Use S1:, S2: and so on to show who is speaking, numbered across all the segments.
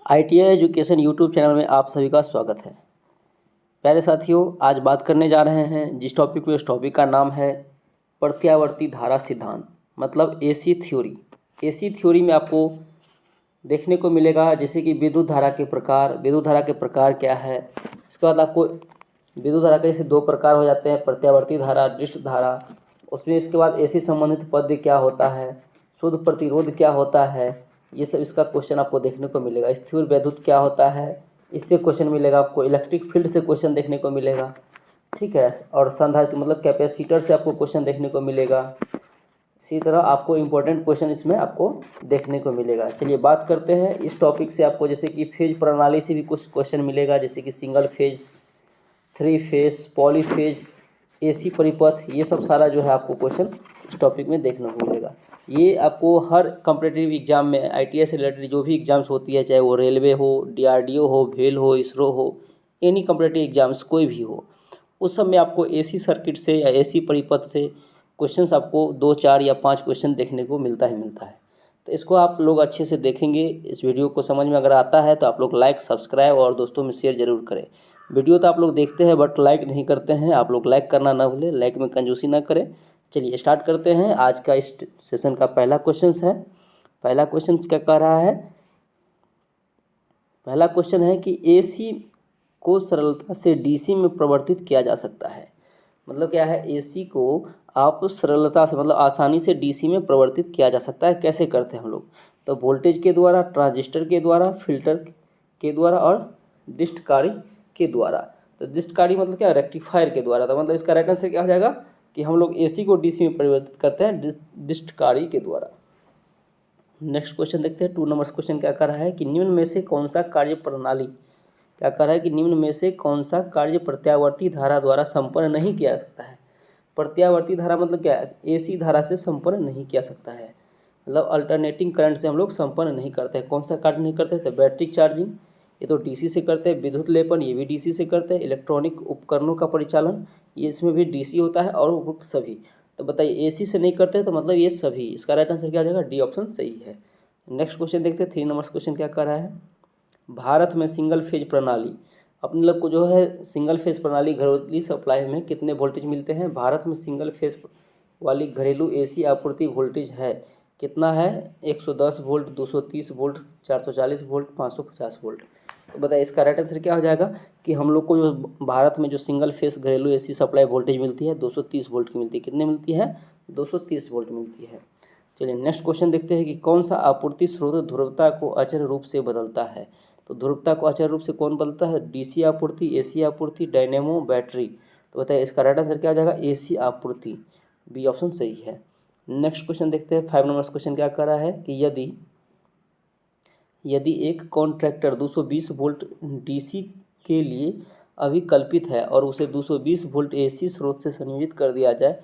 S1: ITI education YouTube channel में आप सभी का स्वागत है। प्यारे साथियों, आज बात करने जा रहे हैं जिस टॉपिक में, उस टॉपिक का नाम है प्रत्यावर्ती धारा सिद्धांत, मतलब एसी थ्योरी। एसी थ्योरी में आपको देखने को मिलेगा जैसे कि विद्युत धारा के प्रकार क्या है। इसके बाद आपको विद्युत धारा के जैसे दो प्रकार हो जाते हैं, प्रत्यावर्ती धारा, डिस्क धारा। उसमें इसके बाद एसी संबंधित पद क्या होता है, शुद्ध प्रतिरोध क्या होता है, ये सब इसका क्वेश्चन आपको देखने को मिलेगा। स्थिर वैद्युत क्या होता है, इससे क्वेश्चन मिलेगा आपको। इलेक्ट्रिक फील्ड से क्वेश्चन देखने को मिलेगा, ठीक है। और संधारित्र मतलब कैपेसिटर से आपको क्वेश्चन देखने को मिलेगा। इसी तरह आपको इम्पोर्टेंट क्वेश्चन इसमें आपको देखने को मिलेगा। चलिए बात करते हैं इस टॉपिक से। आपको जैसे कि फेज प्रणाली से भी कुछ क्वेश्चन मिलेगा, जैसे कि single phase, three phase, polyphase, AC परिपथ, ये सब सारा जो है आपको क्वेश्चन इस टॉपिक में देखने को मिलेगा। ये आपको हर कॉम्पिटिटिव एग्जाम में, ITI से रिलेटेड जो भी एग्जाम्स होती है, चाहे वो रेलवे हो, DRDO हो, भेल हो, इसरो हो, एनी कॉम्पिटिटिव एग्जाम्स कोई भी हो, उस सब में आपको एसी सर्किट से या एसी परिपथ से क्वेश्चंस आपको 2, 4 या 5 क्वेश्चन देखने को मिलता है। तो इसको आप लोग अच्छे से देखेंगे। इस वीडियो को समझ में अगर आता है तो आप लोग लाइक, सब्सक्राइब और दोस्तों में शेयर जरूर करें। वीडियो तो आप लोग देखते हैं बट लाइक नहीं करते हैं, आप लोग लाइक करना ना भूलें, लाइक में कंजूसी ना करें। चलिए स्टार्ट करते हैं। आज का इस सेशन का पहला क्वेश्चन है। पहला क्वेश्चन क्या कह रहा है? पहला क्वेश्चन है कि एसी को सरलता से डीसी में परिवर्तित किया जा सकता है। मतलब क्या है, एसी को आप सरलता से, मतलब आसानी से डीसी में परिवर्तित किया जा सकता है। कैसे करते हैं हम लोग? तो वोल्टेज के द्वारा, ट्रांजिस्टर के द्वारा, फिल्टर के द्वारा और डिस्टकारी के द्वारा। तो डिस्टकारी मतलब क्या, रेक्टिफायर के द्वारा। तो मतलब इसका राइट आंसर क्या हो जाएगा कि हम लोग एसी को डीसी में परिवर्तित करते हैं डिस्टकारी के द्वारा। नेक्स्ट क्वेश्चन देखते हैं। 2 नंबर क्वेश्चन क्या कर रहा है कि निम्न में से कौन सा कार्य प्रणाली, क्या कर रहा है कि निम्न में से कौन सा कार्य प्रत्यावर्ती धारा द्वारा संपन्न नहीं किया जा सकता है। प्रत्यावर्ती धारा मतलब क्या है, एसी धारा से संपन्न नहीं किया सकता है, मतलब अल्टरनेटिंग करंट से हम लोग संपन्न नहीं करते हैं। कौन सा कार्य नहीं करते? तो बैटरी चार्जिंग, ये तो डीसी से करते हैं। विद्युत लेपन, ये भी डीसी से करते हैं। इलेक्ट्रॉनिक उपकरणों का परिचालन, ये इसमें भी डीसी होता है। और उपयुक्त सभी, तो बताइए एसी से नहीं करते तो मतलब ये सभी। इसका राइट आंसर क्या हो जाएगा? डी ऑप्शन सही है। नेक्स्ट क्वेश्चन देखते हैं। 3 नंबर क्वेश्चन क्या कर रहा है? भारत में सिंगल फेज प्रणाली, अपने लोग को जो है सिंगल फेज प्रणाली घरेलू सप्लाई में कितने वोल्टेज मिलते हैं? भारत में सिंगल फेज वाली घरेलू एसी आपूर्ति वोल्टेज है कितना है? 110 वोल्ट, 230 वोल्ट, 440 वोल्ट, 550 वोल्ट। तो बताइए इसका राइट आंसर क्या हो जाएगा कि हम लोग को जो भारत में जो सिंगल फेस घरेलू एसी सप्लाई वोल्टेज मिलती है 230 वोल्ट की मिलती है। कितने मिलती है? 230 वोल्ट मिलती है। चलिए नेक्स्ट क्वेश्चन देखते हैं कि कौन सा आपूर्ति स्रोत ध्रुवता को अचर रूप से बदलता है। तो ध्रुवता को अचर रूप से कौन बदलता है? डीसी आपूर्ति, एसी आपूर्ति, डायनेमो, बैटरी। तो बताइए इसका राइट आंसर क्या हो जाएगा? एसी आपूर्ति, बी ऑप्शन सही है। नेक्स्ट क्वेश्चन देखते हैं। 5 नंबर क्वेश्चन क्या कर रहा है कि यदि एक कॉन्ट्रैक्टर 220 वोल्ट डीसी के लिए अभिकल्पित है और उसे 220 वोल्ट एसी स्रोत से संयोजित कर दिया जाए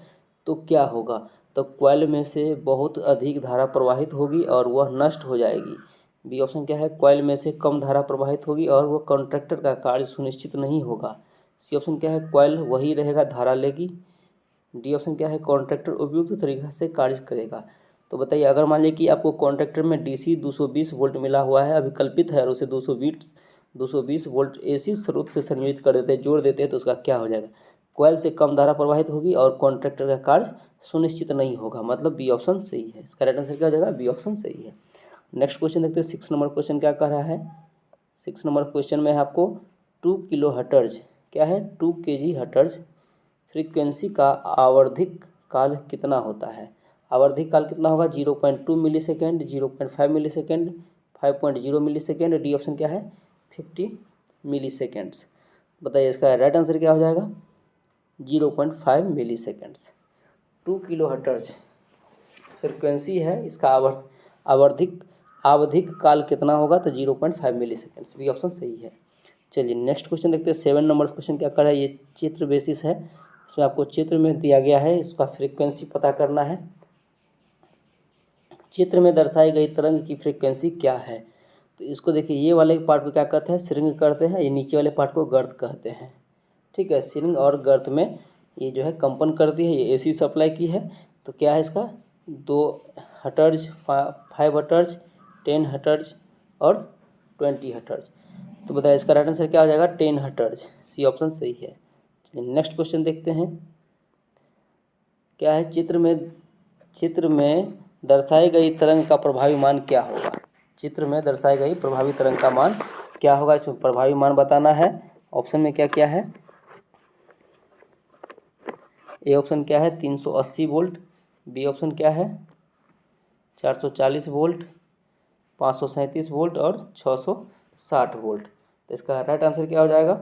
S1: तो क्या होगा? तो कॉइल में से बहुत अधिक धारा प्रवाहित होगी और वह नष्ट हो जाएगी। बी ऑप्शन क्या है? कॉइल में से कम धारा प्रवाहित होगी और वह कॉन्ट्रैक्टर का कार्य सुनिश्चित नहीं होगा। सी ऑप्शन क्या है? कॉइल वही रहेगा, धारा लेगी। डी ऑप्शन क्या है? कॉन्ट्रैक्टर उपयुक्त तरीके से कार्य करेगा। तो बताइए अगर मान लीजिए कि आपको कॉन्ट्रैक्टर में डीसी 220 वोल्ट मिला हुआ है, अभिकल्पित है, और उसे 220 वोल्ट एसी स्रोत से संयोजित कर देते हैं, जोड़ देते हैं, तो उसका क्या हो जाएगा? कॉइल से कम धारा प्रवाहित होगी और कॉन्ट्रैक्टर का कार्य सुनिश्चित नहीं होगा। मतलब बी ऑप्शन सही है। इसका राइट आंसर क्या हो जाएगा? बी ऑप्शन सही है। नेक्स्ट क्वेश्चन देखते हैं। 6 नंबर क्वेश्चन क्या कह रहा है? 6 नंबर क्वेश्चन में आपको 2 किलो हर्ट्ज, क्या है? 2 kg हर्ट्ज फ्रीक्वेंसी का आवर्धिक काल कितना होता है? आवर्धिक काल कितना होगा? 0.2 मिली सेकेंड, 0.5 मिली सेकेंड, 5.0 मिली सेकेंड। डी ऑप्शन क्या है? 50 मिली सेकेंड्स। बताइए इसका राइट आंसर क्या हो जाएगा? 0.5 मिली सेकेंड्स। 2 किलो हर्ट्ज फ्रिक्वेंसी है, इसका आवधिक काल कितना होगा? तो 0.5 मिली सेकेंड्स। बी ऑप्शन सही है। चलिए नेक्स्ट क्वेश्चन देखते हैं। 7 नंबर क्वेश्चन क्या कर रहा है? ये चित्र बेसिस है, इसमें आपको चित्र में दिया गया है, इसका फ्रीक्वेंसी पता करना है। चित्र में दर्शाई गई तरंग की फ्रीक्वेंसी क्या है? तो इसको देखिए, ये वाले पार्ट को क्या कहते हैं? श्रृंग कहते हैं। ये नीचे वाले पार्ट को गर्त कहते हैं, ठीक है। श्रृंग और गर्त में ये जो है कंपन करती है। ये एसी सप्लाई की है। तो क्या है इसका? 2 हर्ट्ज, 5 हर्ट्ज, 10 हर्ट्ज और 20 हर्ट्ज। तो बताइए इसका राइट आंसर क्या हो जाएगा? 10 हर्ट्ज। सी ऑप्शन सही है। चलिए नेक्स्ट क्वेश्चन देखते हैं। क्या है? चित्र में दर्शाई गई तरंग का प्रभावी मान क्या होगा? चित्र में दर्शाई गई प्रभावी तरंग का मान क्या होगा? इसमें प्रभावी मान बताना है। ऑप्शन में क्या क्या है? ए ऑप्शन क्या है? 380 वोल्ट। बी ऑप्शन क्या है? 440 वोल्ट, 537 वोल्ट और 660 वोल्ट। तो इसका राइट आंसर क्या हो जाएगा?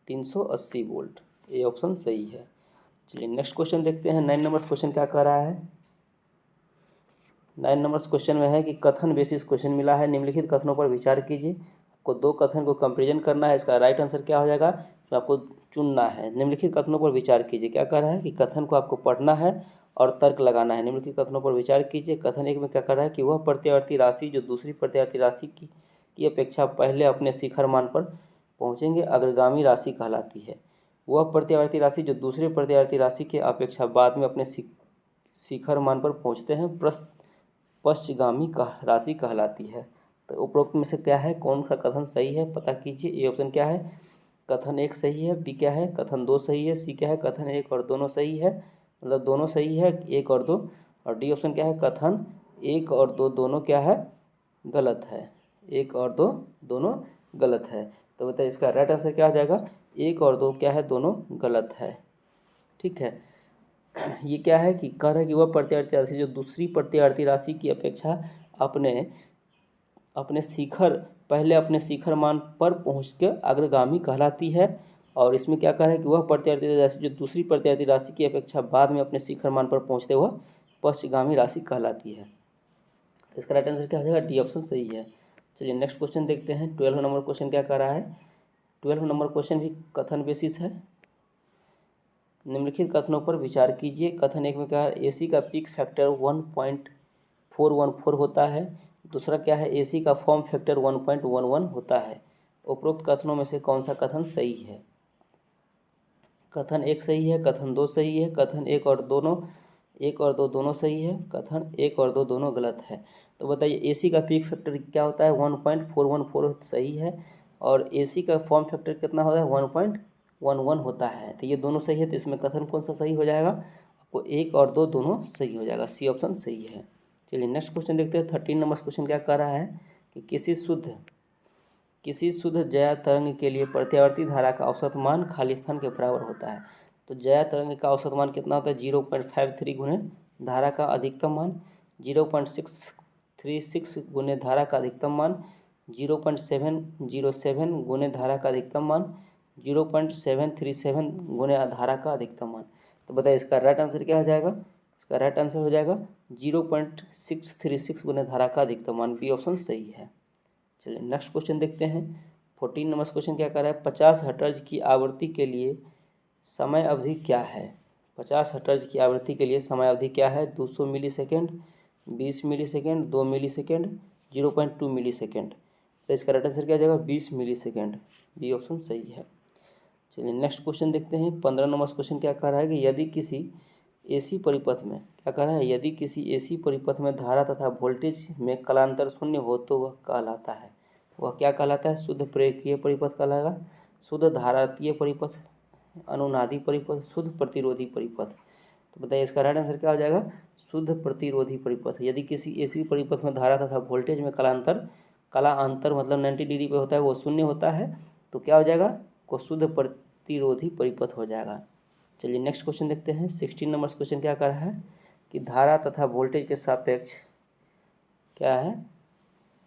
S1: 380 वोल्ट। ए ऑप्शन सही है। चलिए नेक्स्ट क्वेश्चन देखते हैं। 9 नंबर क्वेश्चन क्या कह रहा है? 9 नंबर क्वेश्चन में है कि कथन बेसिस क्वेश्चन मिला है, निम्नलिखित कथनों पर विचार कीजिए। आपको दो कथन को कंपेरिजन करना है। इसका राइट आंसर क्या हो जाएगा? तो आपको चुनना है। निम्नलिखित कथनों पर विचार कीजिए। क्या कह रहा है कि कथन को आपको पढ़ना है और तर्क लगाना है। निम्नलिखित कथनों पर विचार कीजिए। कथन एक में क्या कर रहा है कि वह प्रत्यावर्ती राशि जो दूसरी प्रत्यावर्ती राशि की अपेक्षा पहले अपने शिखर मान पर पहुँचेंगे अग्रगामी राशि कहलाती है। वह प्रत्यावर्ती राशि जो दूसरे प्रत्यावर्ती राशि की अपेक्षा बाद में अपने शिखर मान पर पहुँचते हैं पश्चगामी राशि कहलाती है। तो उपरोक्त में से क्या है? कौन सा कथन सही है? पता कीजिए। ए ऑप्शन क्या है? कथन एक सही है। बी क्या है? कथन दो सही है। सी क्या है? कथन एक और दोनों सही है, मतलब दोनों सही है, एक और दो। और डी ऑप्शन क्या है? कथन एक और दो दोनों क्या है? गलत है। एक और दो दोनों गलत है। तो बताइए इसका राइट आंसर क्या हो जाएगा? एक और दो क्या है? दोनों गलत है। ठीक है। ये क्या है कि कह रहा है कि वह प्रत्यावर्ती राशि जो दूसरी प्रत्यावर्ती राशि की अपेक्षा अपने शिखर मान पर पहुँच के अग्रगामी कहलाती है। और इसमें क्या कह रहा है कि वह प्रत्यावर्ती राशि जो दूसरी प्रत्यावर्ती राशि की अपेक्षा बाद में अपने शिखर मान पर पहुँचते वह पश्चगामी राशि कहलाती है। इसका राइट आंसर क्या हो जाएगा? डी ऑप्शन सही है। चलिए नेक्स्ट क्वेश्चन देखते हैं। 12 नंबर क्वेश्चन क्या कह रहा है? 12 नंबर क्वेश्चन भी कथन बेसिस है। निम्नलिखित कथनों पर विचार कीजिए। कथन एक में क्या है? एसी का पीक फैक्टर 1.414 होता है। दूसरा क्या है? एसी का फॉर्म फैक्टर 1.11 होता है। उपरोक्त कथनों में से कौन सा कथन सही है? कथन एक सही है, कथन दो सही है, कथन एक और दो दोनों सही है, कथन एक और दो दोनों गलत है। तो बताइए एसी का पीक फैक्टर क्या होता है? 1.414 सही है। और एसी का फॉर्म फैक्टर कितना होता है? 1.11 होता है। तो ये दोनों सही है। तो इसमें कथन कौन सा सही हो जाएगा? आपको एक और दो दोनों सही हो जाएगा। सी ऑप्शन सही है। चलिए नेक्स्ट क्वेश्चन देखते हैं। 13 नंबर क्वेश्चन क्या कह रहा है कि किसी शुद्ध ज्या तरंग के लिए प्रत्यावर्ती धारा का औसत मान खाली स्थान के बराबर होता है। तो ज्या तरंग का औसत मान कितना होता है? 0.53 गुने धारा का अधिकतम मान, 0.636 गुने धारा का अधिकतम मान, 0.707 गुने धारा का अधिकतम मान, 0.737 गुने धारा का अधिकतम मान। तो बताइए इसका राइट आंसर क्या हो जाएगा? इसका राइट आंसर हो जाएगा 0.636 गुने धारा का अधिकतम मान। बी ऑप्शन सही है। चलिए नेक्स्ट क्वेश्चन देखते हैं। 14 नंबर क्वेश्चन क्या कर रहा है? 50 हर्ट्ज की आवृत्ति के लिए समय अवधि क्या है? 50 हर्ट्ज की आवृत्ति के लिए समय अवधि क्या है? 200 मिली सेकेंड, 20 मिली सेकेंड, 2 मिली सेकेंड, 0.2 मिली सेकेंड। तो इसका राइट आंसर क्या हो जाएगा? 20 मिली सेकेंड। बी ऑप्शन सही है। चलिए नेक्स्ट क्वेश्चन देखते हैं। 15 नंबर क्वेश्चन क्या कह रहा है कि यदि किसी एसी परिपथ में क्या कह रहा है? यदि किसी एसी परिपथ में धारा तथा वोल्टेज में कलांतर शून्य हो तो वह कहलाता है। वह क्या कहलाता है? शुद्ध प्रेरकीय परिपथ कहलाएगा, शुद्ध धारातीय परिपथ, अनुनादी परिपथ, शुद्ध प्रतिरोधी परिपथ। तो बताइए इसका राइट आंसर क्या हो जाएगा? शुद्ध प्रतिरोधी परिपथ। यदि किसी एसी परिपथ में धारा तथा वोल्टेज में कला अंतर मतलब 90 डिग्री पे होता है, वो शून्य होता है, तो क्या हो जाएगा? को शुद्ध प्रतिरोधी परिपथ हो जाएगा। चलिए नेक्स्ट क्वेश्चन देखते हैं। 16 नंबर क्वेश्चन क्या कर रहा है कि धारा तथा वोल्टेज के सापेक्ष क्या है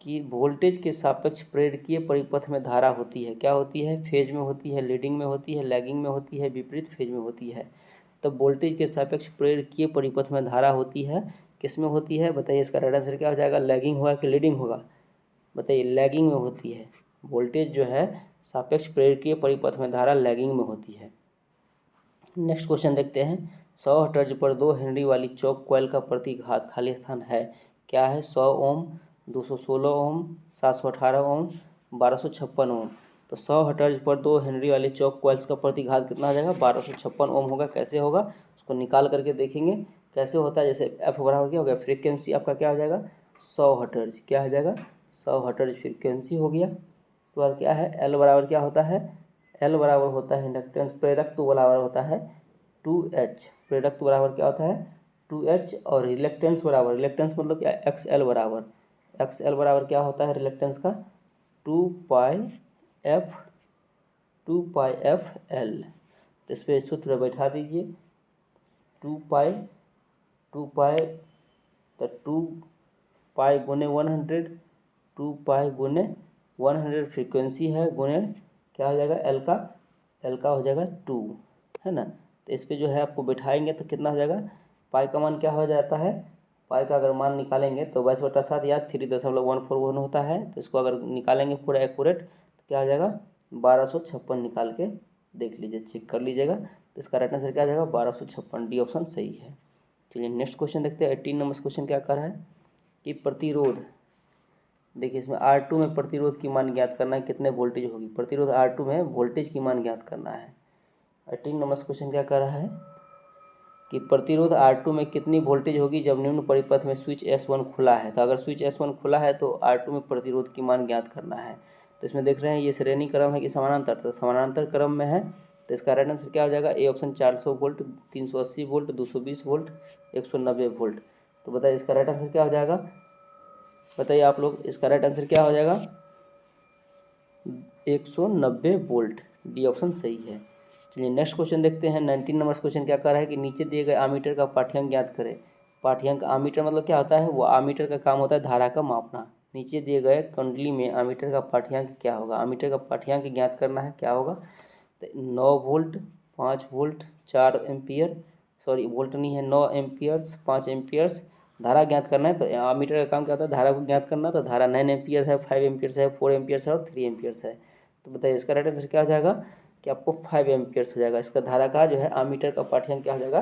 S1: कि वोल्टेज के सापेक्ष प्रेरकीय परिपथ में धारा होती है। क्या होती है? फेज में होती है, लीडिंग में होती है, लैगिंग में होती है, विपरीत फेज में होती है। तब वोल्टेज के सापेक्ष प्रेरकीय परिपथ में धारा होती है, किस में होती है? बताइए इसका राइट आंसर क्या हो जाएगा? लैगिंग होगा कि लीडिंग होगा? बताइए लैगिंग में होती है। वोल्टेज जो है सापेक्ष प्रेरकीय परिपथ में धारा लैगिंग में होती है। नेक्स्ट क्वेश्चन देखते हैं। 100 हर्ट्ज पर 2 हेनरी वाली चौक कॉइल का प्रतिघात खाली स्थान है। क्या है? 100 ओम, 216 ओम, 718 ओम, 1256 ओम। तो 100 हर्ट्ज पर 2 हेनरी वाली चौक कॉइल्स का प्रतिघात कितना हो जाएगा? 1256 ओम होगा। कैसे होगा उसको निकाल करके देखेंगे कैसे होता है। जैसे एफ बराबर क्या हो गया? फ्रीक्वेंसी आपका क्या हो जाएगा? 100 हर्ट्ज। क्या हो जाएगा? 100 हर्ट्ज फ्रीक्वेंसी हो गया। उसके बाद क्या है, एल बराबर क्या होता है, एल बराबर होता है इंडक्टेंस, प्रेरकत्व बराबर होता है 2H, प्रेरकत्व बराबर क्या होता है 2H, और रिलेक्टेंस बराबर, रिलेक्टेंस मतलब क्या, XL बराबर, XL बराबर क्या होता है रिलेक्टेंस का 2πf L। तो इस पर सूत्र बैठा दीजिए, 2π तो 2π गुने 100, 2π गुने 100 फ्रीक्वेंसी है, गुने क्या हो जाएगा एल का हो जाएगा 2, है ना। तो इस पे जो है आपको बिठाएंगे तो कितना हो जाएगा, पाई का मान क्या हो जाता है, पाई का अगर मान निकालेंगे तो 22/7 या 3.141 होता है। तो इसको अगर निकालेंगे पूरा एक्यूरेट तो क्या हो जाएगा 1256 निकाल के देख लीजिए, चेक कर लीजिएगा। तो इसका राइट आंसर क्या आ जाएगा 1256, डी ऑप्शन सही है। चलिए नेक्स्ट क्वेश्चन देखते हैं। 18 नंबर क्वेश्चन क्या कर रहा है कि प्रतिरोध, देखिए इसमें R2 में प्रतिरोध की मान ज्ञात करना है, कितने वोल्टेज होगी, प्रतिरोध R2 में वोल्टेज की मान ज्ञात करना है। 18 नंबर क्वेश्चन क्या कर रहा है कि प्रतिरोध R2 में कितनी वोल्टेज होगी जब निम्न परिपथ में स्विच S1 खुला है। तो अगर स्विच S1 खुला है तो R2 में प्रतिरोध की मान ज्ञात करना है। तो इसमें देख रहे हैं ये श्रेणी क्रम है कि समानांतर, तो समानांतर क्रम में है। तो इसका राइट आंसर क्या हो जाएगा, A option 400 volt, 380 volt, 220 volt, 190 volt. तो बताइए इसका राइट आंसर क्या हो जाएगा, बताइए आप लोग, इसका राइट आंसर क्या हो जाएगा 190 वोल्ट, डी ऑप्शन सही है। चलिए नेक्स्ट क्वेश्चन देखते हैं। 19 नंबर क्वेश्चन क्या कर रहा है कि नीचे दिए गए आमीटर का पाठ्यांक ज्ञात करें। पाठ्यांक, आमीटर मतलब क्या होता है, वो आमीटर का काम होता है धारा का मापना। नीचे दिए गए कुंडली में आमीटर का पाठ्यांक क्या होगा, आमीटर का पाठ्यांक ज्ञात करना है, क्या होगा, तो 9 volt, 5 volt, 4 ampere, sorry volt नहीं है, 9 एम्पियर्स, 5 एम्पियर्स धारा ज्ञात करना है। तो आमीटर का काम क्या होता है, धारा को ज्ञात करना। तो धारा 9 एम्पियर है, 5 एम्पियर्स है, 4 एम्पियर्स है और 3 एम्पियर्स है। तो बताइए इसका राइट आंसर क्या हो जाएगा कि आपको 5 एम्पियर्स हो जाएगा। इसका धारा का जो है आमीटर का पाठ्यांक क्या हो जाएगा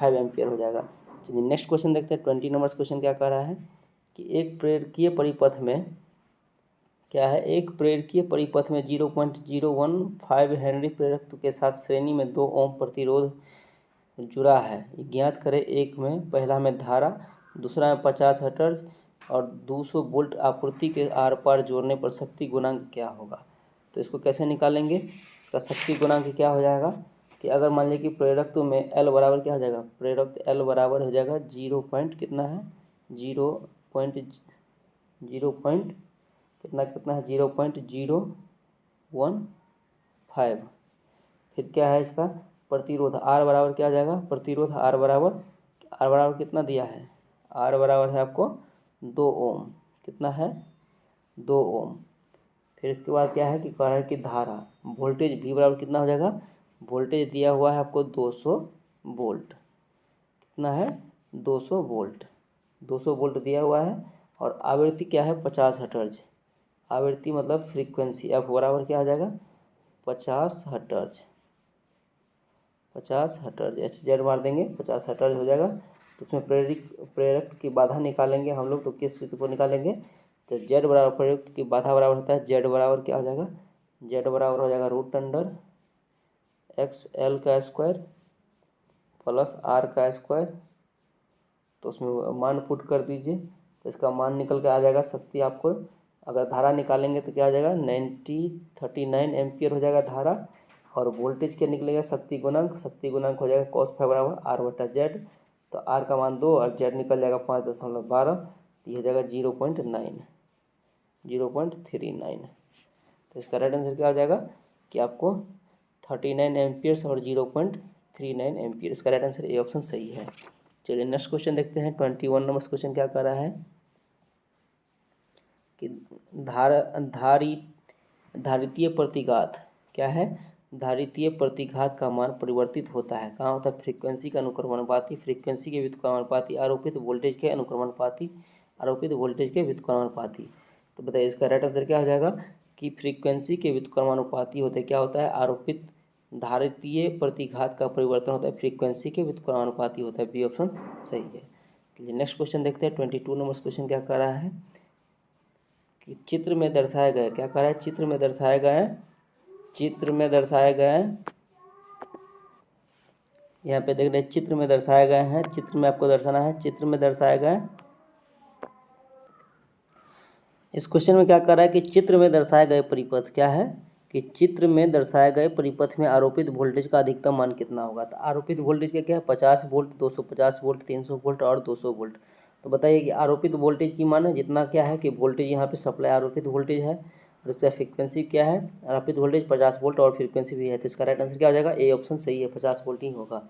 S1: 5 एम्पियर हो जाएगा। चलिए नेक्स्ट क्वेश्चन देखते हैं। 20 नंबर क्वेश्चन क्या कह रहा है कि एक प्रेरकीय परिपथ में क्या है, एक प्रेरकीय परिपथ में 0.015 हेनरी प्रेरकत्व के साथ श्रेणी में 2 ओम प्रतिरोध जुड़ा है। ज्ञात करें, एक में पहला में धारा, दूसरा में 50 हर्ट्ज और 200 वोल्ट आपूर्ति के आर पार जोड़ने पर शक्ति गुणांक क्या होगा। तो इसको कैसे निकालेंगे, इसका शक्ति गुणांक क्या हो जाएगा कि अगर मान लीजिए कि प्रेरकत्व में एल बराबर क्या हो जाएगा, प्रेरकत्व एल बराबर हो जाएगा 0 पॉइंट कितना है, 0 पॉइंट कितना है 0.015। फिर क्या है इसका प्रतिरोध आर बराबर क्या हो जाएगा, प्रतिरोध आर बराबर कितना दिया है, आर बराबर है आपको 2 ओम, कितना है 2 ओम। फिर इसके बाद क्या है कि कह रहा है कि धारा, वोल्टेज V बराबर कितना हो जाएगा, वोल्टेज दिया हुआ है आपको 200 वोल्ट, कितना है 200 वोल्ट, 200 वोल्ट दिया हुआ है। और आवृत्ति क्या है 50 हर्ट्ज, आवृत्ति मतलब फ्रीक्वेंसी F बराबर क्या हो जाएगा 50 हर्ट्ज, 50 हर्ट्ज, HZ मार देंगे 50 हर्ट्ज हो जाएगा। तो इसमें प्रेरक की बाधा निकालेंगे हम लोग, तो किस सूत्र को निकालेंगे, तो Z बराबर प्रेरक की बाधा बराबर होता है, Z बराबर क्या हो जाएगा, Z बराबर हो जाएगा √XL का स्क्वायर प्लस R का स्क्वायर। तो उसमें मान पुट कर दीजिए, तो इसका मान निकल के आ जाएगा शक्ति आपको, अगर धारा निकालेंगे तो क्या हो जाएगा 39 एम्पियर हो जाएगा धारा, और वोल्टेज क्या निकलेगा शक्ति गुणांक हो जाएगा cos फाइव बराबर R/Z। तो R का मान 2 और Z निकल जाएगा 5.12, ये हो जाएगा 0.39। तो इसका राइट आंसर क्या हो जाएगा कि आपको 39 एम्पियर्स और 0.39 एम्पियर, इसका राइट आंसर ए ऑप्शन सही है। चलिए नेक्स्ट क्वेश्चन देखते हैं। 21 नंबर क्वेश्चन क्या कर रहा है कि धारितीय प्रतिघात क्या है, धारितीय प्रतिघात का मान परिवर्तित होता है, कहाँ होता है, फ्रीक्वेंसी के अनुक्रमानुपाती, फ्रीक्वेंसी के व्युत्क्रमानुपाती, आरोपित वोल्टेज के अनुक्रमानुपाती, आरोपित वोल्टेज के व्युत्क्रमानुपाती। तो बताइए इसका राइट आंसर क्या हो जाएगा कि फ्रीक्वेंसी के व्युत्क्रमानुपाती होते क्या होता है, आरोपित धारितीय प्रतिघात का परिवर्तन होता है, फ्रीक्वेंसी के व्युत्क्रमानुपाती होता है, बी ऑप्शन सही है। नेक्स्ट क्वेश्चन देखते हैं। 22 नंबर क्वेश्चन क्या कर रहा है कि चित्र में दर्शाया गया, क्या कह रहा है, चित्र में दर्शाया गया है, यहाँ पे देख रहे हैं चित्र में दर्शाया गया है, चित्र में आपको दर्शाना है, चित्र में दर्शाया गया इस क्वेश्चन में क्या कर रहा है कि चित्र में दर्शाए गए परिपथ क्या है कि चित्र में दर्शाए गए परिपथ में आरोपित वोल्टेज का अधिकतम मान कितना होगा। तो आरोपित वोल्टेज क्या है 50 वोल्ट, 250 वोल्ट, 300 वोल्ट और 200 वोल्ट। तो बताइए कि आरोपित वोल्टेज की मान है जितना क्या है कि वोल्टेज यहाँ पे सप्लाई आरोपित वोल्टेज है और उसका फ्रीक्वेंसी क्या है, आरोपित वोल्टेज 50 वोल्ट और फ्रीक्वेंसी भी है। तो इसका राइट आंसर क्या हो जाएगा, ए ऑप्शन सही है, 50 वोल्ट ही होगा।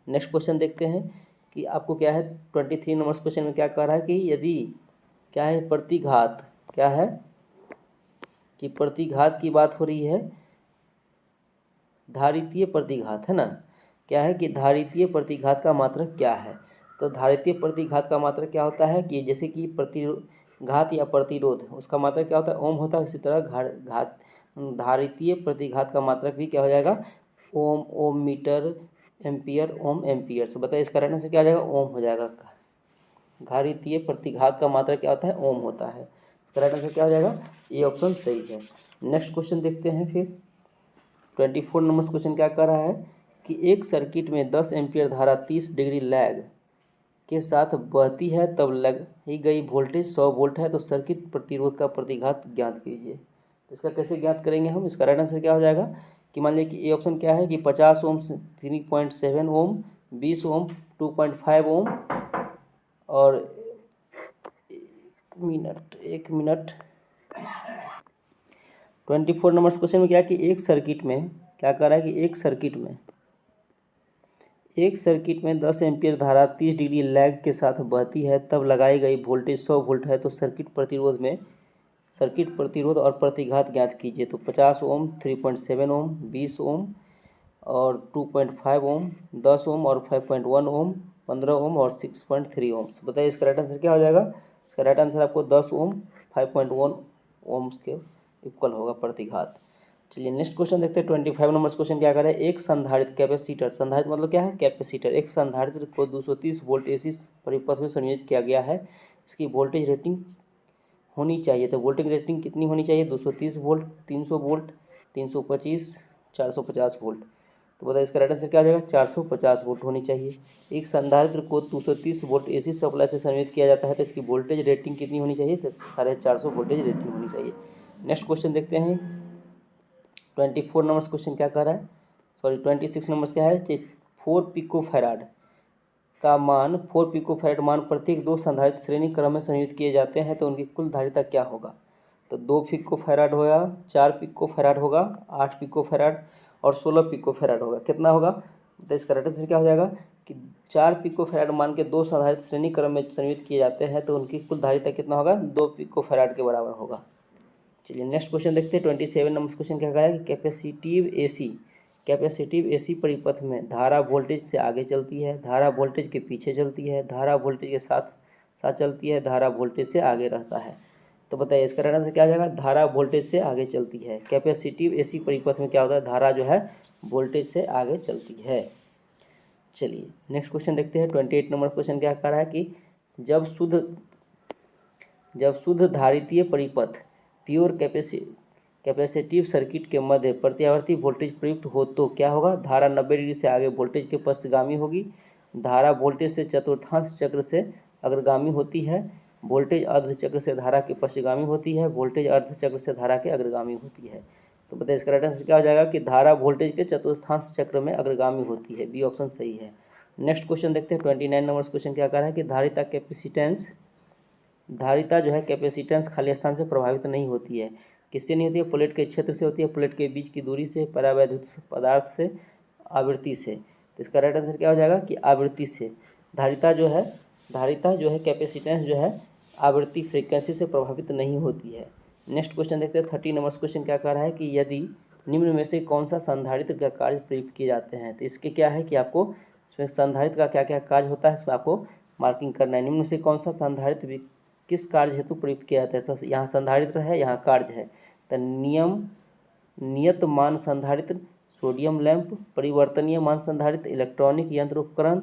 S1: नेक्स्ट क्वेश्चन देखते हैं कि आपको क्या है 23 नंबर क्वेश्चन में क्या कह रहा है कि यदि क्या है प्रतिघात, क्या है कि प्रतिघात की बात हो रही है, धारितीय प्रतिघात है ना, क्या है कि धारितीय प्रतिघात का मात्रक क्या है। तो धारितीय प्रतिघात का मात्रक क्या होता है कि जैसे कि प्रतिघात या प्रतिरोध उसका मात्रक क्या होता है, ओम होता है। इसी तरह धारितीय प्रतिघात का मात्रक भी क्या हो जाएगा, ओम, ओम मीटर, एम्पियर, ओम एम्पियर। तो बताइए इसका रहने से क्या हो जाएगा, ओम हो जाएगा। धारितीय प्रतिघात का मात्रक क्या होता है, ओम होता है। इसका राइट आंसर क्या हो जाएगा, ये ऑप्शन सही है। नेक्स्ट क्वेश्चन देखते हैं फिर 24 नंबर क्वेश्चन क्या कर रहा है कि एक सर्किट में 10 एम्पियर धारा 30 डिग्री लैग के साथ बहती है, तब लगाई गई वोल्टेज 100 वोल्ट है, तो सर्किट प्रतिरोध का प्रतिघात ज्ञात कीजिए। तो इसका कैसे ज्ञात करेंगे हम, इसका राइट आंसर क्या हो जाएगा कि मान लीजिए कि ए ऑप्शन क्या है कि 50 ओम, 3.7 ओम, 20 ओम, 2.5 ओम और एक मिनट 24 नंबर क्वेश्चन में क्या है कि एक सर्किट में क्या कर रहा है कि एक सर्किट में 10 एम्पीयर धारा 30 डिग्री लैग के साथ बहती है, तब लगाई गई वोल्टेज 100 वोल्ट है, तो सर्किट प्रतिरोध और प्रतिघात ज्ञात कीजिए। तो 50 ओम, 3.7 ओम, 20 ओम और 2.5 ओम, 10 ओम और 5.1 ओम, 15 ओम और 6.3 ओम। बताइए इसका राइट आंसर क्या हो जाएगा, इसका राइट आंसर आपको 10 ओम 5.1 ओम्स के इक्वल होगा प्रतिघात। चलिए नेक्स्ट क्वेश्चन देखते हैं 25 नंबर क्वेश्चन क्या कर रहा है, एक संधारित्र कैपेसिटर, संधारित्र मतलब क्या है कैपेसिटर, एक संधारित्र को 230 वोल्ट एसी परिपथ में संयोजित किया गया है, इसकी वोल्टेज रेटिंग होनी चाहिए। तो वोल्टेज रेटिंग कितनी होनी चाहिए, 230 वोल्ट, 300 वोल्ट, 325, 450 वोल्ट। तो बताइए इसका राइट आंसर क्या हो जाएगा, 450 वोल्ट होनी चाहिए। एक संधारित्र को 230 वोल्ट एसी सप्लाई से संयोजित किया जाता है, तो इसकी वोल्टेज रेटिंग कितनी होनी चाहिए, तो 450 वोल्टेज रेटिंग होनी चाहिए। नेक्स्ट क्वेश्चन देखते हैं 24 नंबर क्वेश्चन क्या कह रहा है, 26 नंबर क्या है, 4 पिकोफैराड का मान 4 पिकोफैराड मान प्रत्येक दो संधारित्र श्रेणी क्रम में संयोजित किए जाते हैं, तो उनकी कुल धारिता क्या होगा। तो 2 पिकोफैराड होगा, 4 पिकोफैराड होगा, 8 पिकोफैराड और 16 पिकोफैराड होगा। कितना होगा, तो इसका राइट आंसर क्या हो जाएगा कि 4 पिकोफैराड मान के दो संधारित्र श्रेणी क्रम में संयोजित किए जाते हैं, तो उनकी कुल धारिता कितना होगा, 2 पिकोफैराड के बराबर होगा। चलिए नेक्स्ट क्वेश्चन देखते हैं 27 नंबर क्वेश्चन क्या कह रहा है कि कैपेसिटिव एसी परिपथ में धारा वोल्टेज से आगे चलती है, धारा वोल्टेज के पीछे चलती है, धारा वोल्टेज के साथ साथ चलती है, धारा वोल्टेज से आगे रहता है। तो बताइए इसका राइट आंसर क्या हो जाएगा, धारा वोल्टेज से आगे चलती है। कैपेसिटिव एसी परिपथ में क्या होता है, धारा जो है वोल्टेज से आगे चलती है। चलिए नेक्स्ट क्वेश्चन देखते हैं 28 नंबर क्वेश्चन क्या कह रहा है कि जब शुद्ध धारितीय परिपथ प्योर कैपेसिटिव सर्किट के मध्य प्रत्यावर्ती वोल्टेज प्रयुक्त हो तो क्या होगा, धारा 90 डिग्री से आगे वोल्टेज के पश्चगामी होगी, धारा वोल्टेज से चतुर्थांश चक्र से अग्रगामी होती है, वोल्टेज अर्ध चक्र से धारा के पश्चगामी होती है, वोल्टेज अर्ध चक्र से धारा के अग्रगामी होती है। तो बताइए इसका राइट आंसर क्या हो जाएगा कि धारा वोल्टेज के चतुर्थांश चक्र में अग्रगामी होती है, बी ऑप्शन सही है। नेक्स्ट क्वेश्चन देखते हैं 29 नंबर क्वेश्चन क्या कह रहा है कि धारिता जो है कैपेसिटेंस खाली स्थान से प्रभावित नहीं होती है, किससे नहीं होती है, प्लेट के क्षेत्र से होती है, प्लेट के बीच की दूरी से, परावैद्युत पदार्थ से, आवृत्ति से। तो इसका राइट आंसर क्या हो जाएगा कि आवृत्ति से। धारिता जो है कैपेसिटेंस जो है आवृत्ति फ्रीक्वेंसी से प्रभावित नहीं होती है। नेक्स्ट क्वेश्चन देखते हैं 30 नंबर क्वेश्चन क्या कह रहा है कि यदि निम्न में से कौन सा संधारित्र का कार्य प्रयुक्त किए जाते हैं। तो इसके क्या है कि आपको इसमें संधारित्र का क्या क्या कार्य होता है इसमें आपको मार्किंग करना है। निम्न में से कौन सा संधारित्र किस कार्य हेतु प्रयुक्त किया जाता है, यहाँ संधारित्र है, यहाँ कार्य है। तो नियत मान संधारित्र, सोडियम लैंप, परिवर्तनीय मान संधारित्र, इलेक्ट्रॉनिक यंत्र उपकरण,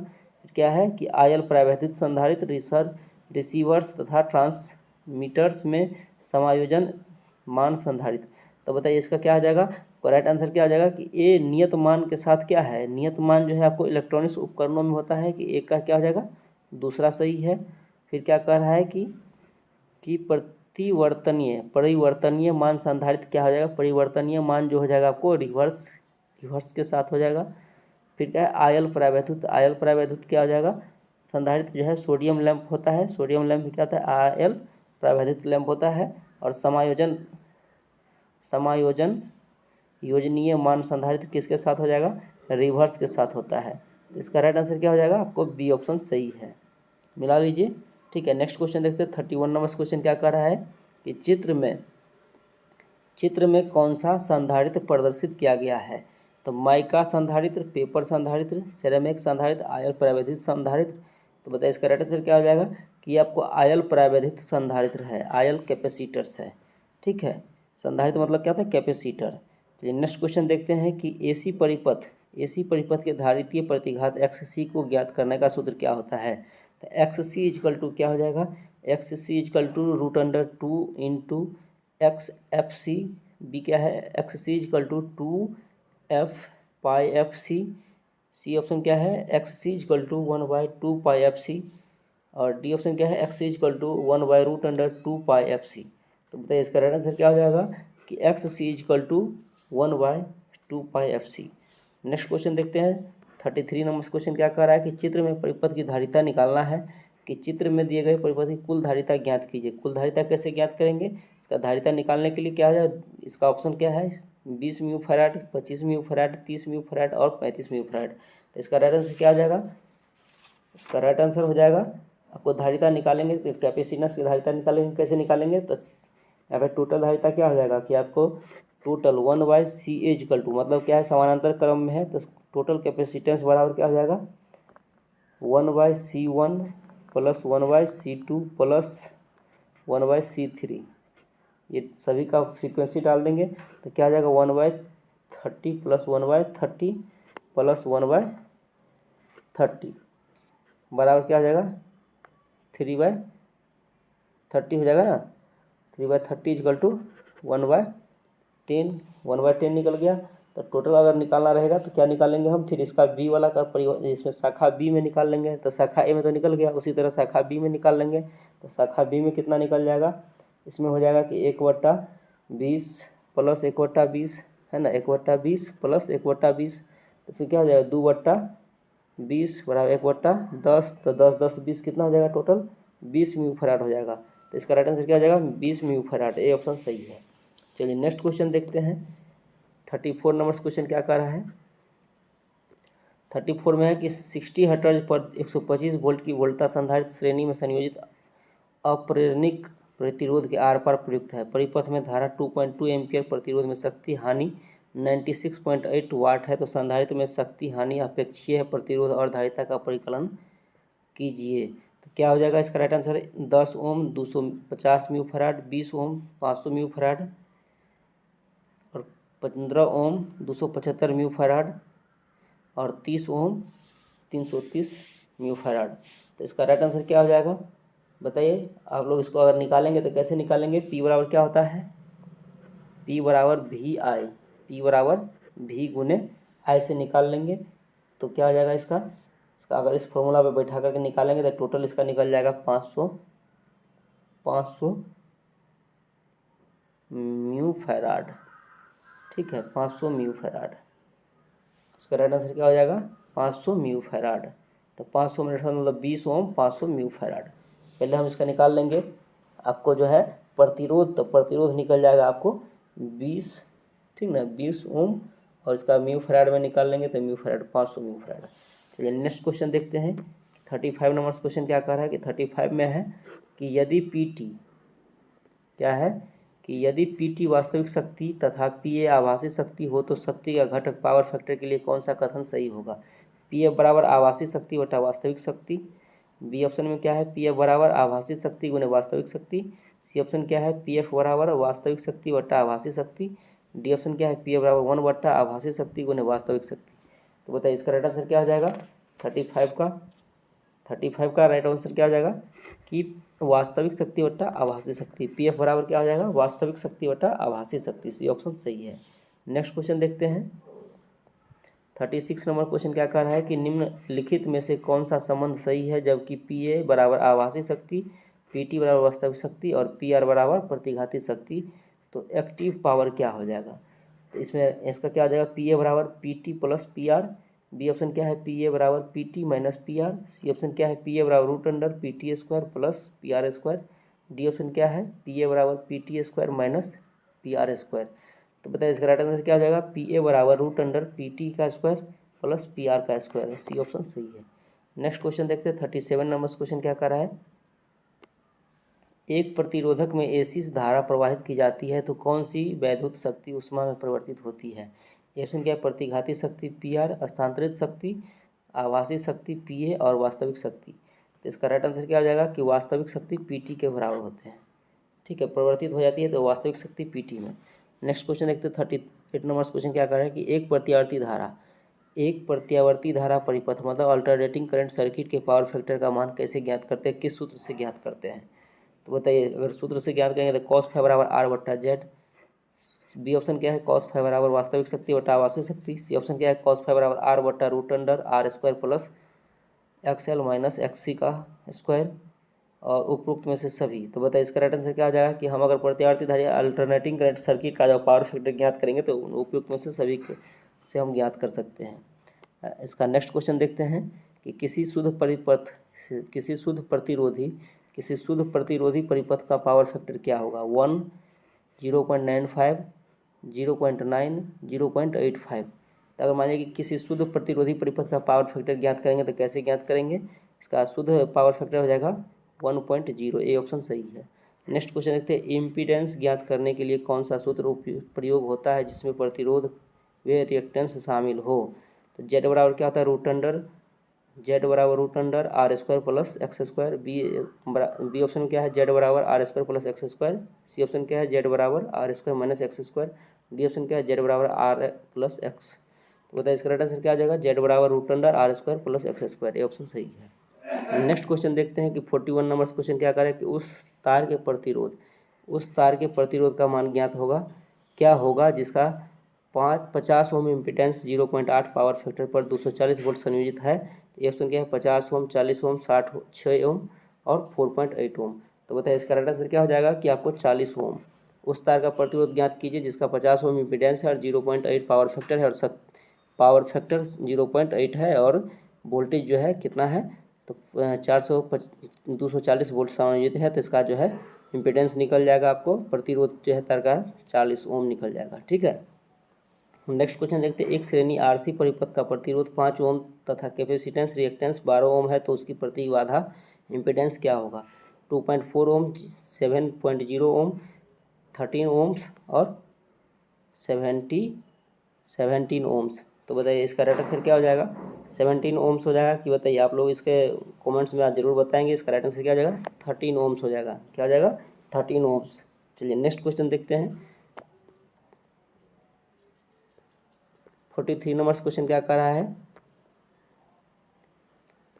S1: क्या है कि आयल परावैद्युत संधारित्र, रिसीवर्स तथा ट्रांसमीटर्स में समायोजन मान संधारित्र। तो बताइए इसका क्या आ जाएगा, राइट आंसर क्या आ जाएगा कि ए नियत मान के साथ क्या है, नियत मान जो है आपको इलेक्ट्रॉनिक्स उपकरणों में होता है कि एक का क्या हो जाएगा, दूसरा सही है। फिर क्या कह रहा है कि परिवर्तनीय मान संधारित्र क्या हो जाएगा, परिवर्तनीय मान जो हो जाएगा आपको रिवर्स के साथ हो जाएगा। फिर क्या है, आयल परावैद्युत क्या हो जाएगा, संधारित्र जो है सोडियम लैंप होता है, सोडियम लैंप क्या होता है, आयल परावैद्युत लैंप होता है। और समायोजन योजनीय मान संधारित्र किसके साथ हो जाएगा, रिवर्स के साथ होता है। तो इसका राइट आंसर क्या हो जाएगा आपको, बी ऑप्शन सही है, मिला लीजिए। ठीक है, नेक्स्ट क्वेश्चन देखते हैं। 31 नंबर क्वेश्चन क्या कह रहा है कि चित्र में कौन सा संधारित्र प्रदर्शित किया गया है। तो माइका संधारित्र, पेपर संधारित्र, सेरेमिक संधारित्र, आयल परावैद्युत संधारित्र। तो बताइए इसका राइट आंसर क्या हो जाएगा कि आपको आयल परावैद्युत संधारित्र है, आयल कैपेसिटर्स है। ठीक है, संधारित्र मतलब क्या होता है, कैपेसिटर। चलिए नेक्स्ट क्वेश्चन देखते हैं कि एसी परिपथ के धारितीय प्रतिघात XC को ज्ञात करने का सूत्र क्या होता है। तो XC इजकल टू क्या हो जाएगा, XC equal to √2 into XFC, B क्या है, XC equal to 2F pi FC, C option क्या है, XC equal to 1/2 pi FC, और डी ऑप्शन क्या है, XC equal to 1/√2 pi FC। तो बताइए इसका राइट आंसर क्या हो जाएगा कि XC equal to 1/2 pi FC। Next question देखते हैं। 33 नंबर क्वेश्चन क्या कह रहा है कि चित्र में परिपथ की धारिता निकालना है, कि चित्र में दिए गए परिपथ की कुल धारिता ज्ञात कीजिए। कुल धारिता कैसे ज्ञात करेंगे, इसका धारिता निकालने के लिए क्या है, इसका ऑप्शन क्या है, 20 mu farad, 25 mu farad, 30 mu farad और 35 म्यू फैराड। तो इसका राइट आंसर क्या हो जाएगा, इसका राइट आंसर हो जाएगा आपको धारिता निकालेंगे, कैपेसिटेंस की धारिता निकालेंगे। कैसे निकालेंगे, तो यहाँ पे टोटल धारिता क्या हो जाएगा कि आपको टोटल 1/CA इजकल टू, मतलब क्या है समानांतर क्रम में है, तो टोटल कैपेसिटेंस बराबर क्या हो जाएगा 1/C1 plus 1/C2 plus 1/C3। ये सभी का फ्रीक्वेंसी डाल देंगे तो क्या हो जाएगा 1/30 प्लस 1/30 प्लस 1/30 बराबर क्या हो जाएगा 3/30 हो जाएगा ना। 3/30 इजकल टू 1/10 निकल गया। तो टोटल अगर निकालना रहेगा तो क्या निकालेंगे हम, फिर इसका बी वाला का इसमें शाखा बी में निकाल लेंगे। तो शाखा ए में तो निकल गया, उसी तरह शाखा बी में निकाल लेंगे। तो शाखा बी में कितना निकल जाएगा, इसमें हो जाएगा कि 1/20 प्लस 1/20 है ना, 1/20 प्लस 1/20, इसमें क्या हो जाएगा 2/20 बराबर 1/10। तो 10 कितना हो जाएगा टोटल 20 म्यू फैराड हो जाएगा। तो इसका राइट आंसर क्या हो जाएगा 20 म्यू फैराड, ए ऑप्शन सही है। चलिए नेक्स्ट क्वेश्चन देखते हैं। 34 नंबर क्वेश्चन क्या कह रहा है, 34 में है कि 60 हर्ट्ज पर 125 वोल्ट की वोल्टा संधारित्र श्रेणी में संयोजित अप्रेरणिक प्रतिरोध के आर पार प्रयुक्त है। परिपथ में धारा 2.2 एम्पियर, प्रतिरोध में शक्ति हानि 96.8 वाट है। तो संधारित्र में शक्ति हानि अपेक्षीय है, प्रतिरोध और धारिता का परिकलन कीजिए। तो क्या हो जाएगा इसका राइट आंसर, 10 ओम 250 म्यू फैराड, 20 ओम 500 म्यू फैराड और 15 ओम 275 म्यू फैराड और 30 ओम 330 म्यू फैराड। तो इसका राइट आंसर क्या हो जाएगा बताइए। आप लोग इसको अगर निकालेंगे तो कैसे निकालेंगे, पी बराबर क्या होता है, पी बराबर भी गुने आई से निकाल लेंगे। तो क्या हो जाएगा इसका अगर इस फॉर्मूला पे बैठा करके निकालेंगे तो टोटल इसका निकल जाएगा 500 म्यू फैराड। ठीक है, 500 म्यू फैराड, इसका राइट आंसर क्या हो जाएगा 500 म्यू फैराड। तो 500 मिनट मतलब 20 ओम 500 म्यू फैराड। पहले हम इसका निकाल लेंगे, आपको जो है प्रतिरोध, तो प्रतिरोध निकल जाएगा आपको 20, ठीक ना, 20 ओम, और इसका म्यू फैराड में निकाल लेंगे तो म्यू फैराड 500 म्यू फैराड। चलिए नेक्स्ट क्वेश्चन देखते हैं। 35 नंबर क्वेश्चन क्या कह रहा है कि 35 में है कि यदि PT क्या है कि यदि PT वास्तविक शक्ति तथा PA आभासी शक्ति हो तो शक्ति का घटक पावर फैक्टर के लिए कौन सा कथन सही होगा। PF बराबर आभासी शक्ति बटा वास्तविक शक्ति, बी ऑप्शन में क्या है PF बराबर आभासी शक्ति गुने वास्तविक शक्ति, सी ऑप्शन क्या है PF बराबर वास्तविक शक्ति बटा आभासी शक्ति, डी ऑप्शन क्या है PF बराबर 1 बटा आभासी शक्ति गुने वास्तविक शक्ति। तो बताइए इसका राइट आंसर क्या हो जाएगा 35 का राइट आंसर क्या हो जाएगा कि वास्तविक शक्ति बटा आभासी शक्ति, PF बराबर क्या हो जाएगा वास्तविक शक्ति बटा आभासी शक्ति, सी ऑप्शन सही है। नेक्स्ट क्वेश्चन देखते हैं। 36 नंबर क्वेश्चन क्या कह रहा है कि निम्नलिखित में से कौन सा संबंध सही है जबकि PA बराबर आभासी शक्ति PT बराबर वास्तविक शक्ति और PR बराबर प्रतिघाती शक्ति। तो एक्टिव पावर क्या हो जाएगा, तो इसमें इसका क्या हो जाएगा, PA बराबर PT plus PR। B option क्या है, PA बराबर PT minus PR। C option क्या है, PA बराबर root under PT square plus PR square. D option क्या है, PA बराबर PT square minus PR square. तो बताइए इसका राइट आंसर क्या हो जाएगा, PA बराबर रूट अंडर PT का स्क्वायर प्लस PR का स्क्वायर। सी ऑप्शन सही है। नेक्स्ट क्वेश्चन देखते हैं 37 नंबर क्वेश्चन क्या कर रहा है। एक प्रतिरोधक में AC धारा प्रवाहित की जाती है तो कौन सी वैद्युत शक्ति उष्मा में परिवर्तित होती है। ऑप्शन क्या है, प्रतिघाती शक्ति PR, स्थानांतरित शक्ति, आभासी शक्ति PA और वास्तविक शक्ति। तो इसका राइट आंसर क्या हो जाएगा कि वास्तविक शक्ति PT के बराबर होते हैं। ठीक है, परिवर्तित हो जाती है तो वास्तविक शक्ति PT में। नेक्स्ट क्वेश्चन देखते हैं 38 नंबर क्वेश्चन क्या कर रहा है कि एक प्रत्यावर्ती धारा परिपथ मतलब अल्टरनेटिंग करंट सर्किट के पावर फैक्टर का मान कैसे ज्ञात करते हैं, किस सूत्र से ज्ञात करते हैं। तो बताइए, अगर सूत्र से ज्ञात करेंगे तो कॉस फाई बराबर R/Z। बी ऑप्शन क्या है, कॉस फाई बराबर वास्तविक शक्ति बटा आभासी शक्ति। सी ऑप्शन क्या है, कॉस फाई बराबर R बटा root under R square plus XL minus XC का स्क्वायर और उपरोक्त में से सभी। तो बताइए इसका राइट आंसर क्या हो जाएगा कि हम अगर प्रत्यावर्ती धारा अल्टरनेटिंग करंट सर्किट का जो पावर फैक्टर ज्ञात करेंगे तो उपयुक्त में से सभी से हम ज्ञात कर सकते हैं। इसका नेक्स्ट क्वेश्चन देखते हैं कि किसी शुद्ध प्रतिरोधी परिपथ का पावर फैक्टर क्या होगा। 1, 0.95, 0.9, 0.85। तो अगर मानिए कि किसी शुद्ध प्रतिरोधी परिपथ का पावर फैक्टर ज्ञात करेंगे तो कैसे ज्ञात करेंगे, इसका शुद्ध पावर फैक्टर हो जाएगा 1.0। ए ऑप्शन सही है। नेक्स्ट क्वेश्चन देखते हैं, इम्पीडेंस ज्ञात करने के लिए कौन सा सूत्र प्रयोग होता है जिसमें प्रतिरोध व रिएक्टेंस शामिल हो। तो जेड बराबर क्या होता है, जेड बराबर root under R square plus X square. B option क्या है, जेड बराबर R square plus X square. C option क्या है, जेड बराबर R square minus X square. D option क्या है, जेड बराबर R प्लस एक्स। तो बताइए इसका राइट आंसर क्या आ जाएगा, जेड बराबर root under R square plus X square. ये ऑप्शन सही है। नेक्स्ट क्वेश्चन देखते हैं कि 41 नंबर क्वेश्चन क्या करें कि उस तार के प्रतिरोध का मान ज्ञात होगा क्या होगा जिसका 50 ओम इम्पीडेंस 0.8 पावर फैक्टर पर 240 वोल्ट संयोजित है। ये ऑप्शन क्या है, 50 ओम, 40 ओम, 6 ओम और 4.8 ओम। तो बताइए इसका राइट आंसर क्या हो जाएगा कि आपको 40 ओम उस तार का प्रतिरोध ज्ञात कीजिए जिसका 50 ओम इम्पीडेंस है और 0.8 पावर फैक्टर है और पावर फैक्टर 0.8 है और वोल्टेज जो है कितना है, तो 240 वोल्ट संयोजित है। तो इसका जो है इम्पीडेंस निकल जाएगा, आपको प्रतिरोध जो है तार का 40 ओम निकल जाएगा। ठीक है, नेक्स्ट क्वेश्चन देखते हैं, एक श्रेणी RC परिपथ का प्रतिरोध 5 ओम तथा कैपेसिटेंस रिएक्टेंस 12 ओम है तो उसकी प्रतिबाधा इम्पीडेंस क्या होगा। 2.4 ओम, 7.0 ओम, 13 ओम्स और 17 ओम्स। तो बताइए इसका राइट आंसर क्या हो जाएगा, 17 ओम्स हो जाएगा कि बताइए, आप लोग इसके कमेंट्स में आज जरूर बताएंगे। इसका राइट आंसर क्या हो जाएगा, 13 ओम्स हो जाएगा। क्या हो जाएगा, 13 ओम्स। चलिए नेक्स्ट क्वेश्चन देखते हैं 43 नंबर क्वेश्चन क्या कर रहा है,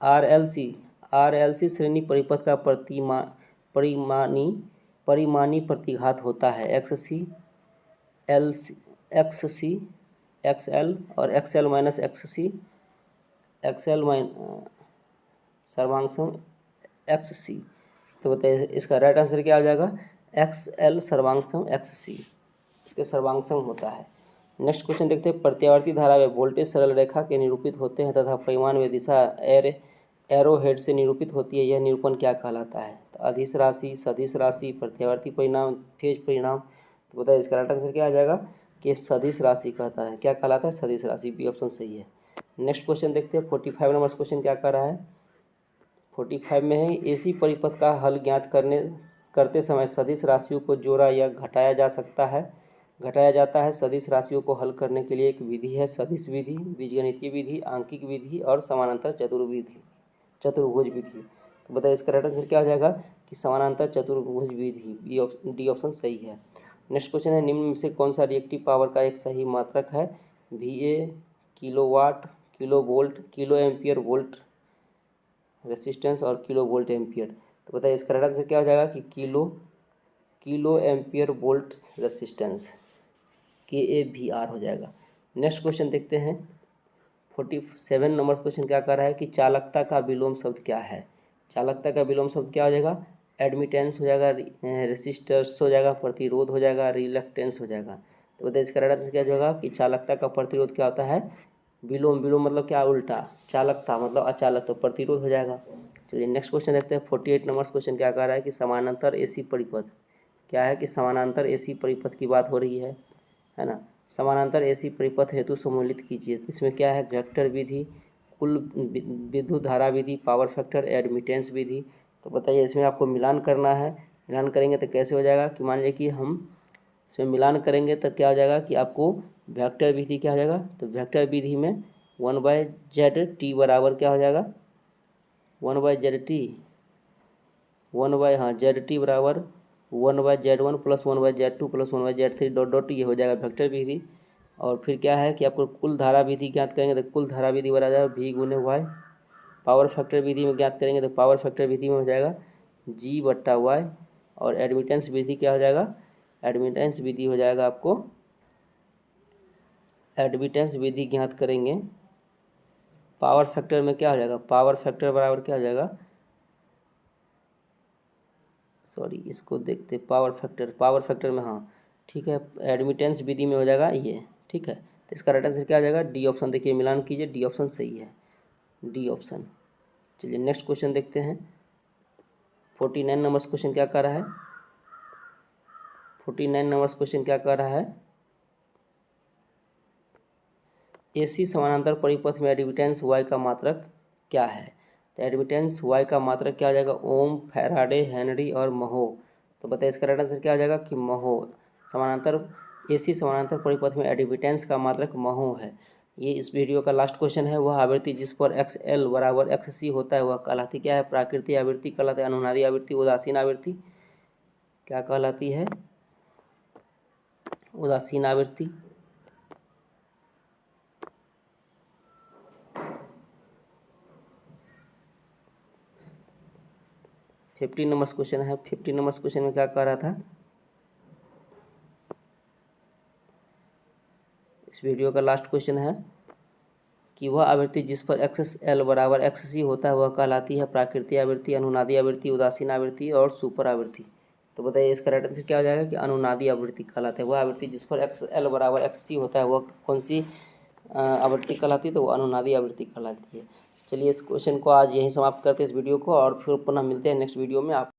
S1: RLC श्रेणी परिपथ का परिमाणी प्रतिघात होता है XC, XL और XL माइनस XC, सर्वांशम XC। तो बताइए इसका राइट आंसर क्या हो जाएगा, XL सर्वांशम XC इसके सर्वांशम होता है। नेक्स्ट क्वेश्चन देखते हैं, प्रत्यावर्ती धारा व वोल्टेज सरल रेखा के निरूपित होते हैं तथा परिमाण व दिशा एरो हेड से निरूपित होती है, यह निरूपण क्या कहलाता है। तो अदिश राशि, सदिश राशि, प्रत्यावर्ती परिणाम, फेज परिणाम। तो बताइए इसका राइट आंसर क्या आ जाएगा कि सदिश राशि कहता है, क्या कहलाता है, सदिश राशि। बी ऑप्शन सही है। नेक्स्ट क्वेश्चन देखते हैं 45 नंबर क्वेश्चन क्या कर रहा है, 45 में है AC परिपथ का हल ज्ञात करते समय सदिश राशियों को जोड़ा या घटाया जाता है। सदिश राशियों को हल करने के लिए एक विधि है, सदिश विधि, बीजगणितीय विधि, आंकिक विधि और समानांतर चतुर्भुज विधि। तो बताइए इसका राइट आंसर क्या हो जाएगा कि समानांतर चतुर्भुज विधि। डी ऑप्शन सही है। नेक्स्ट क्वेश्चन है, निम्न में से कौन सा रिएक्टिव पावर का एक सही मात्रक है। VA kilowatt, kilo volt, kilo ampere volt resistance और किलो वोल्ट एम्पियर। तो बताइए इसका राइट आंसर क्या हो जाएगा कि kilo ampere volt resistance, KAVR हो जाएगा। नेक्स्ट क्वेश्चन देखते हैं 47 नंबर क्वेश्चन क्या कर रहा है कि चालकता का विलोम शब्द क्या है। चालकता का विलोम शब्द क्या हो जाएगा, एडमिटेंस हो जाएगा, रेसिस्टर्स हो जाएगा, प्रतिरोध हो जाएगा, रिलक्टेंस हो जाएगा। तो बताइए इसका राइट आंसर क्या होगा कि चालकता का प्रतिरोध क्या होता है, विलोम। विलोम मतलब क्या, उल्टा। चालकता मतलब अचालक, तो प्रतिरोध हो जाएगा। चलिए नेक्स्ट क्वेश्चन देखते हैं। 48 नंबर क्वेश्चन क्या कह रहा है कि समानांतर एसी परिपथ क्या है, कि समानांतर एसी परिपथ की बात हो रही है ना। समानांतर एसी परिपथ हेतु सम्मिलित कीजिए। इसमें क्या है, वेक्टर विधि, कुल विद्युत धारा विधि, पावर फैक्टर, एडमिटेंस विधि। तो बताइए इसमें आपको मिलान करना है। मिलान करेंगे तो कैसे हो जाएगा कि मान लीजिए कि हम इसमें मिलान करेंगे तो क्या हो जाएगा कि आपको वेक्टर विधि क्या हो जाएगा, तो वेक्टर विधि में 1/z बराबर क्या हो जाएगा, 1/z z बराबर 1/z1 plus 1/z2 plus 1/z3 dot dot ये हो जाएगा वेक्टर विधि। और फिर क्या है कि आपको कुल धारा विधि ज्ञात करेंगे तो कुल धारा विधि बराबर जाएगा v गुने वाई। पावर फैक्टर विधि में ज्ञात करेंगे तो पावर फैक्टर विधि में हो जाएगा g/y। और एडमिटेंस विधि क्या हो जाएगा, एडमिटेंस विधि हो जाएगा आपको, एडमिटेंस विधि ज्ञात करेंगे पावर फैक्टर में क्या हो जाएगा, पावर फैक्टर बराबर क्या हो जाएगा, सॉरी इसको देखते, पावर फैक्टर में, हाँ ठीक है, एडमिटेंस विधि में हो जाएगा ये, ठीक है। तो इसका राइट आंसर क्या हो जाएगा, डी ऑप्शन। देखिए मिलान कीजिए, डी ऑप्शन सही है, डी ऑप्शन। चलिए नेक्स्ट क्वेश्चन देखते हैं। 49 नंबर क्वेश्चन क्या कर रहा है, 49 नंबर क्वेश्चन क्या कर रहा है, एसी समानांतर परिपथ में एडमिटेंस वाई का मात्रक क्या है। तो एडमिटेंस वाई का मात्रक क्या हो जाएगा, ओम, फैराडे, हेनरी और महो। तो बताइए इसका राइट आंसर क्या हो जाएगा कि महो। समानांतर एसी समानांतर परिपथ में एडमिटेंस का मात्रक महो है। ये इस वीडियो का लास्ट क्वेश्चन है। वह आवृत्ति जिस पर XL बराबर XC होता है वह कहलाती क्या है, प्राकृतिक आवृत्ति कहलाती है, अनुनादी आवृत्ति, उदासीन आवृत्ति, क्या कहलाती है, उदासीन आवृत्ति। 50 नंबर क्वेश्चन है। 50 नंबर क्वेश्चन में क्या कह रहा था, इस वीडियो का लास्ट क्वेश्चन है कि वह आवृत्ति जिस पर XL बराबर XC होता है वह कहलाती है प्राकृतिक आवृत्ति, अनुनादी आवृत्ति, उदासीन आवृत्ति और सुपर आवृत्ति। तो बताइए इसका राइट आंसर क्या हो जाएगा कि अनुनादी आवृत्ति कहलाती है। वह आवृत्ति जिस पर XL बराबर XC होता है वह कौन सी आवृत्ति कहलाती है, तो वो अनुनादी आवृत्ति कहलाती है। चलिए इस क्वेश्चन को आज यहीं समाप्त करते हैं इस वीडियो को, और फिर पुनः मिलते हैं नेक्स्ट वीडियो में। आप